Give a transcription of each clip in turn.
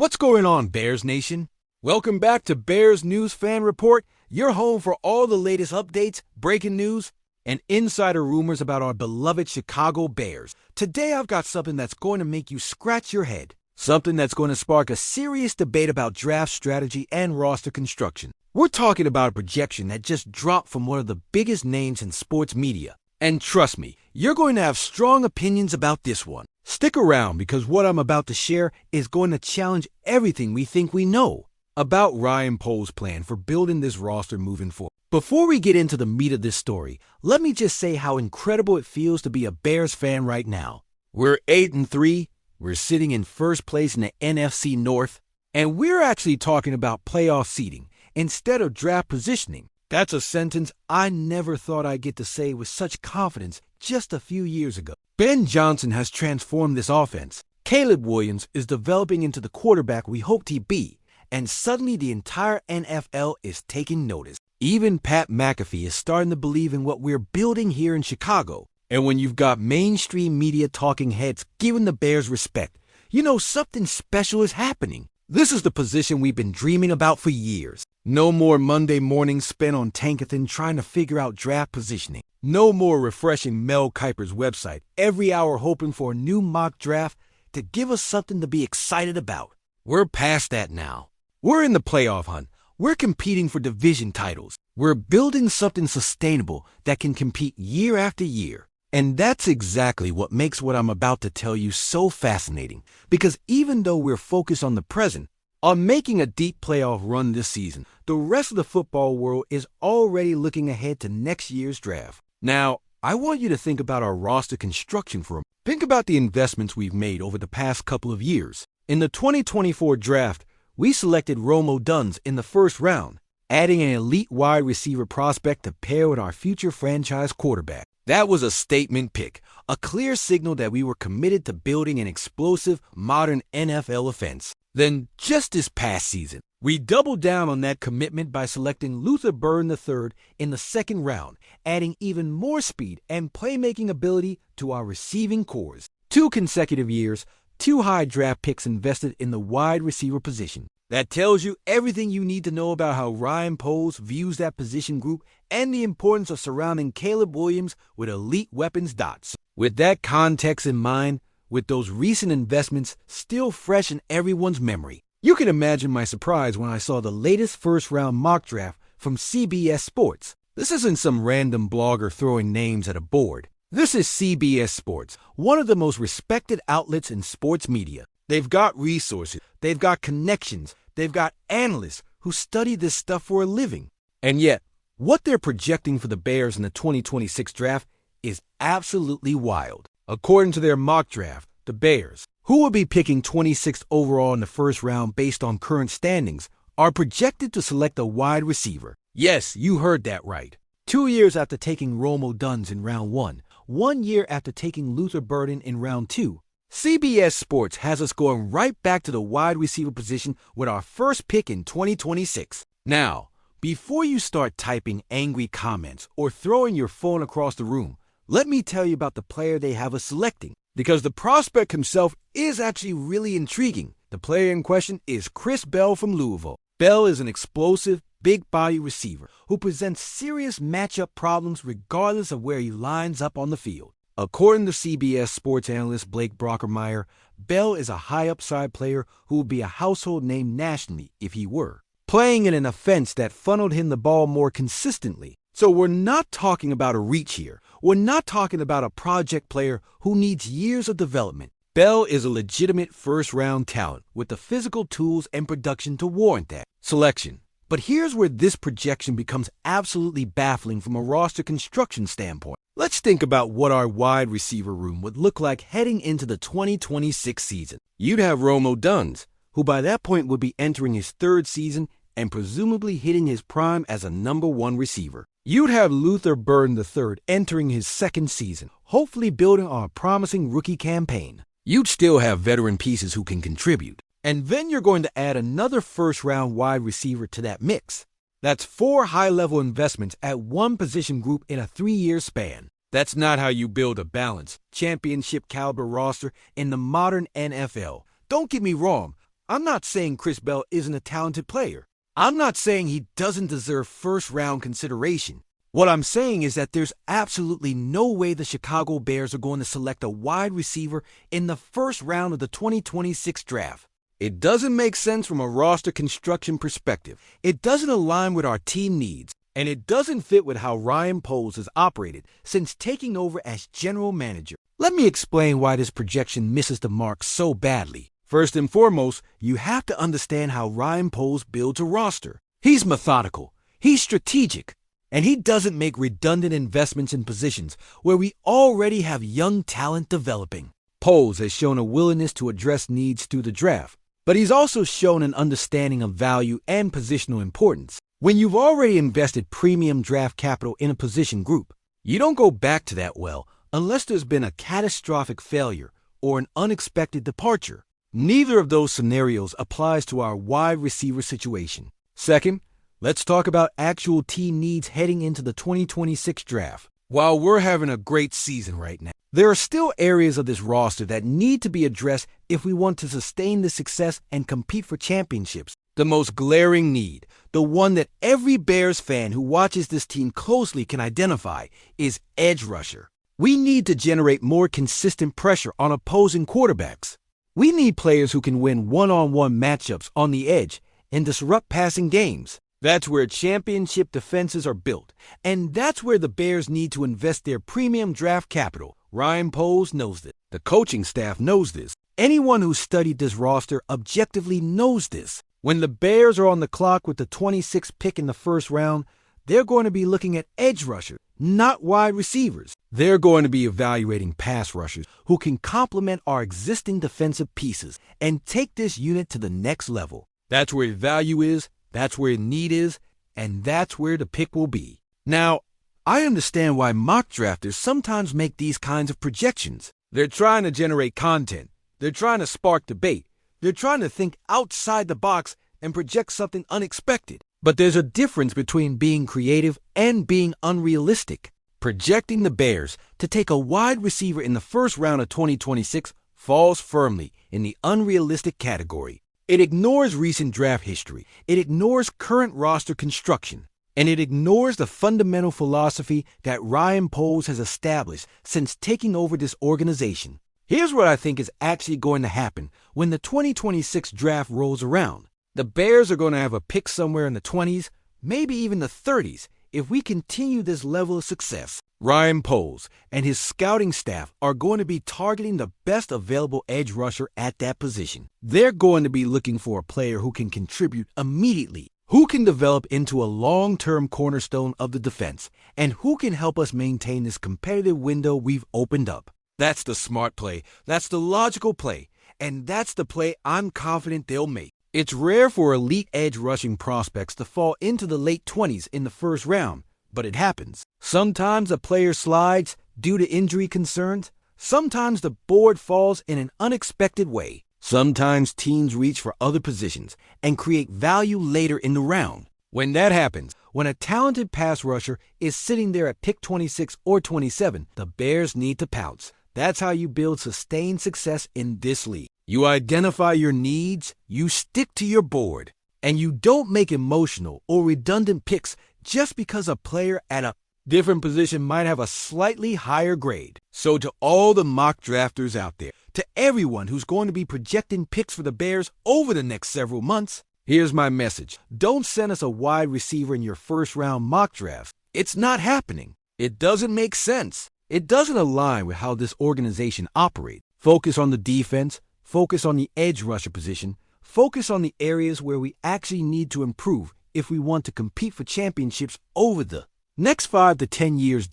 What's going on, Bears Nation? Welcome back to Bears News Fan Report, your home for all the latest updates, breaking news, and insider rumors about our beloved Chicago Bears. Today I've got something that's going to make you scratch your head. Something that's going to spark a serious debate about draft strategy and roster construction. We're talking about a projection that just dropped from one of the biggest names in sports media. And trust me, you're going to have strong opinions about this one. Stick around because what I'm about to share is going to challenge everything we think we know about Ryan Poles' plan for building this roster moving forward. Before we get into the meat of this story, let me just say how incredible it feels to be a Bears fan right now. We're 8-3, we're sitting in first place in the NFC North, and we're actually talking about playoff seeding instead of draft positioning. That's a sentence I never thought I'd get to say with such confidence just a few years ago. Ben Johnson has transformed this offense. Caleb Williams is developing into the quarterback we hoped he'd be, and suddenly the entire NFL is taking notice. Even Pat McAfee is starting to believe in what we're building here in Chicago. And when you've got mainstream media talking heads giving the Bears respect, you know something special is happening. This is the position we've been dreaming about for years. No more Monday mornings spent on Tankathon trying to figure out draft positioning. No more refreshing Mel Kiper's website every hour hoping for a new mock draft to give us something to be excited about. We're past that now. We're in the playoff hunt. We're competing for division titles. We're building something sustainable that can compete year after year. And that's exactly what makes what I'm about to tell you so fascinating. Because even though we're focused on the present, on making a deep playoff run this season, the rest of the football world is already looking ahead to next year's draft. Now, I want you to think about our roster construction for a moment. Think about the investments we've made over the past couple of years. In the 2024 draft, we selected Rome Odunze in the first round, adding an elite wide receiver prospect to pair with our future franchise quarterback. That was a statement pick, a clear signal that we were committed to building an explosive, modern NFL offense. Then, just this past season, we doubled down on that commitment by selecting Luther Burden III in the second round, adding even more speed and playmaking ability to our receiving cores. 2 consecutive years, 2 high draft picks invested in the wide receiver position. That tells you everything you need to know about how Ryan Poles views that position group and the importance of surrounding Caleb Williams with elite weapons dots. With that context in mind, with those recent investments still fresh in everyone's memory, you can imagine my surprise when I saw the latest first-round mock draft from CBS Sports. This isn't some random blogger throwing names at a board. This is CBS Sports, one of the most respected outlets in sports media. They've got resources, they've got connections, they've got analysts who study this stuff for a living. And yet, what they're projecting for the Bears in the 2026 draft is absolutely wild. According to their mock draft, the Bears, who will be picking 26th overall in the first round based on current standings, are projected to select a wide receiver. Yes, you heard that right. 2 years after taking Rome Odunze in round 1, 1 year after taking Luther Burden in round 2, CBS Sports has us going right back to the wide receiver position with our first pick in 2026. Now, before you start typing angry comments or throwing your phone across the room, let me tell you about the player they have us selecting, because the prospect himself is actually really intriguing. The player in question is Chris Bell from Louisville. Bell is an explosive, big-body receiver who presents serious matchup problems regardless of where he lines up on the field. According to CBS Sports analyst Blake Brockermeyer, Bell is a high-upside player who would be a household name nationally if he were, playing in an offense that funneled him the ball more consistently. So we're not talking about a reach here. We're not talking about a project player who needs years of development. Bell is a legitimate first-round talent with the physical tools and production to warrant that selection. But here's where this projection becomes absolutely baffling from a roster construction standpoint. Let's think about what our wide receiver room would look like heading into the 2026 season. You'd have Rome Odunze, who by that point would be entering his 3rd season and presumably hitting his prime as a number 1 receiver. You'd have Luther Burden III entering his 2nd season, hopefully building on a promising rookie campaign. You'd still have veteran pieces who can contribute. And then you're going to add another first-round wide receiver to that mix. That's 4 high-level investments at one position group in a 3-year span. That's not how you build a balanced, championship-caliber roster in the modern NFL. Don't get me wrong, I'm not saying Chris Bell isn't a talented player. I'm not saying he doesn't deserve first-round consideration. What I'm saying is that there's absolutely no way the Chicago Bears are going to select a wide receiver in the first round of the 2026 draft. It doesn't make sense from a roster construction perspective. It doesn't align with our team needs, and it doesn't fit with how Ryan Poles has operated since taking over as general manager. Let me explain why this projection misses the mark so badly. First and foremost, you have to understand how Ryan Poles builds a roster. He's methodical, he's strategic, and he doesn't make redundant investments in positions where we already have young talent developing. Poles has shown a willingness to address needs through the draft, but he's also shown an understanding of value and positional importance. When you've already invested premium draft capital in a position group, you don't go back to that well unless there's been a catastrophic failure or an unexpected departure. Neither of those scenarios applies to our wide receiver situation. Second, let's talk about actual team needs heading into the 2026 draft. While we're having a great season right now, there are still areas of this roster that need to be addressed if we want to sustain the success and compete for championships. The most glaring need, the one that every Bears fan who watches this team closely can identify, is edge rusher. We need to generate more consistent pressure on opposing quarterbacks. We need players who can win one-on-one matchups on the edge and disrupt passing games. That's where championship defenses are built, and that's where the Bears need to invest their premium draft capital. Ryan Poles knows this. The coaching staff knows this. Anyone who's studied this roster objectively knows this. When the Bears are on the clock with the 26th pick in the first round, they're going to be looking at edge rushers, not wide receivers. They're going to be evaluating pass rushers who can complement our existing defensive pieces and take this unit to the next level. That's where value is, that's where need is, and that's where the pick will be. Now, I understand why mock drafters sometimes make these kinds of projections. They're trying to generate content. They're trying to spark debate. They're trying to think outside the box and project something unexpected. But there's a difference between being creative and being unrealistic. Projecting the Bears to take a wide receiver in the first round of 2026 falls firmly in the unrealistic category. It ignores recent draft history. It ignores current roster construction. And it ignores the fundamental philosophy that Ryan Poles has established since taking over this organization. Here's what I think is actually going to happen when the 2026 draft rolls around. The Bears are going to have a pick somewhere in the 20s, maybe even the 30s, if we continue this level of success. Ryan Poles and his scouting staff are going to be targeting the best available edge rusher at that position. They're going to be looking for a player who can contribute immediately, who can develop into a long-term cornerstone of the defense, and who can help us maintain this competitive window we've opened up. That's the smart play, that's the logical play, and that's the play I'm confident they'll make. It's rare for elite edge rushing prospects to fall into the late 20s in the first round, but it happens. Sometimes a player slides due to injury concerns. Sometimes the board falls in an unexpected way. Sometimes teams reach for other positions and create value later in the round. When that happens, when a talented pass rusher is sitting there at pick 26 or 27, the Bears need to pounce. That's how you build sustained success in this league. You identify your needs, you stick to your board, and you don't make emotional or redundant picks just because a player at a different position might have a slightly higher grade. So to all the mock drafters out there, to everyone who's going to be projecting picks for the Bears over the next several months, here's my message. Don't send us a wide receiver in your first round mock draft. It's not happening. It doesn't make sense. It doesn't align with how this organization operates. Focus on the defense. Focus on the edge rusher position. Focus on the areas where we actually need to improve if we want to compete for championships over the next 5 to 10 years.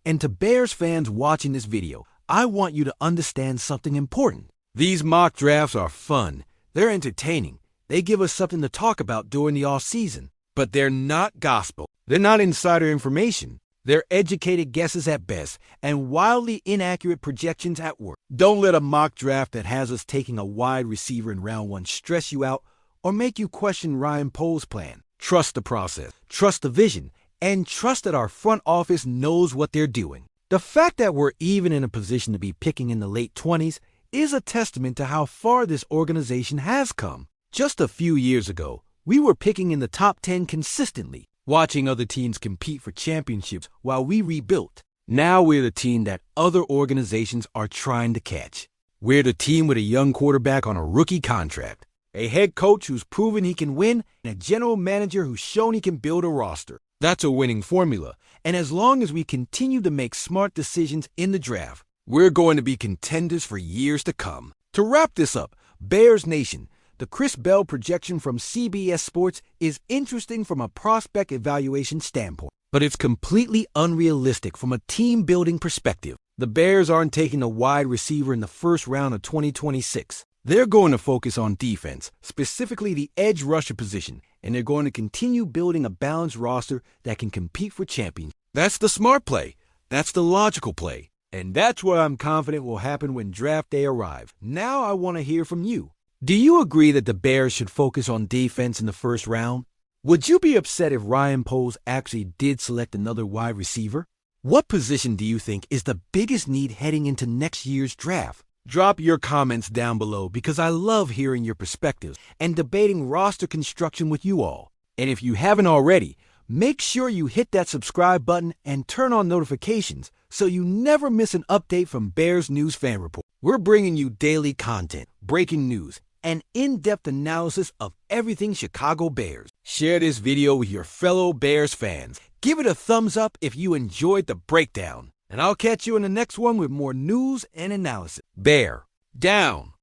And to Bears fans watching this video, I want you to understand something important. These mock drafts are fun. They're entertaining. They give us something to talk about during the off-season. But they're not gospel. They're not insider information. They're educated guesses at best and wildly inaccurate projections at worst. Don't let a mock draft that has us taking a wide receiver in round 1 stress you out or make you question Ryan Poles' plan. Trust the process, trust the vision, and trust that our front office knows what they're doing. The fact that we're even in a position to be picking in the late 20s is a testament to how far this organization has come. Just a few years ago, we were picking in the top 10 consistently, watching other teams compete for championships while we rebuilt. Now we're the team that other organizations are trying to catch. We're the team with a young quarterback on a rookie contract, a head coach who's proven he can win, and a general manager who's shown he can build a roster. That's a winning formula, and as long as we continue to make smart decisions in the draft, we're going to be contenders for years to come. To wrap this up, Bears Nation, the Chris Bell projection from CBS Sports is interesting from a prospect evaluation standpoint, but it's completely unrealistic from a team-building perspective. The Bears aren't taking a wide receiver in the first round of 2026. They're going to focus on defense, specifically the edge rusher position, and they're going to continue building a balanced roster that can compete for championships. That's the smart play. That's the logical play. And that's what I'm confident will happen when draft day arrives. Now I want to hear from you. Do you agree that the Bears should focus on defense in the first round? Would you be upset if Ryan Poles actually did select another wide receiver? What position do you think is the biggest need heading into next year's draft? Drop your comments down below because I love hearing your perspectives and debating roster construction with you all. And if you haven't already, make sure you hit that subscribe button and turn on notifications so you never miss an update from Bears News Fan Report. We're bringing you daily content, breaking news, and in-depth analysis of everything Chicago Bears. Share this video with your fellow Bears fans. Give it a thumbs up if you enjoyed the breakdown. And I'll catch you in the next one with more news and analysis. Bear down.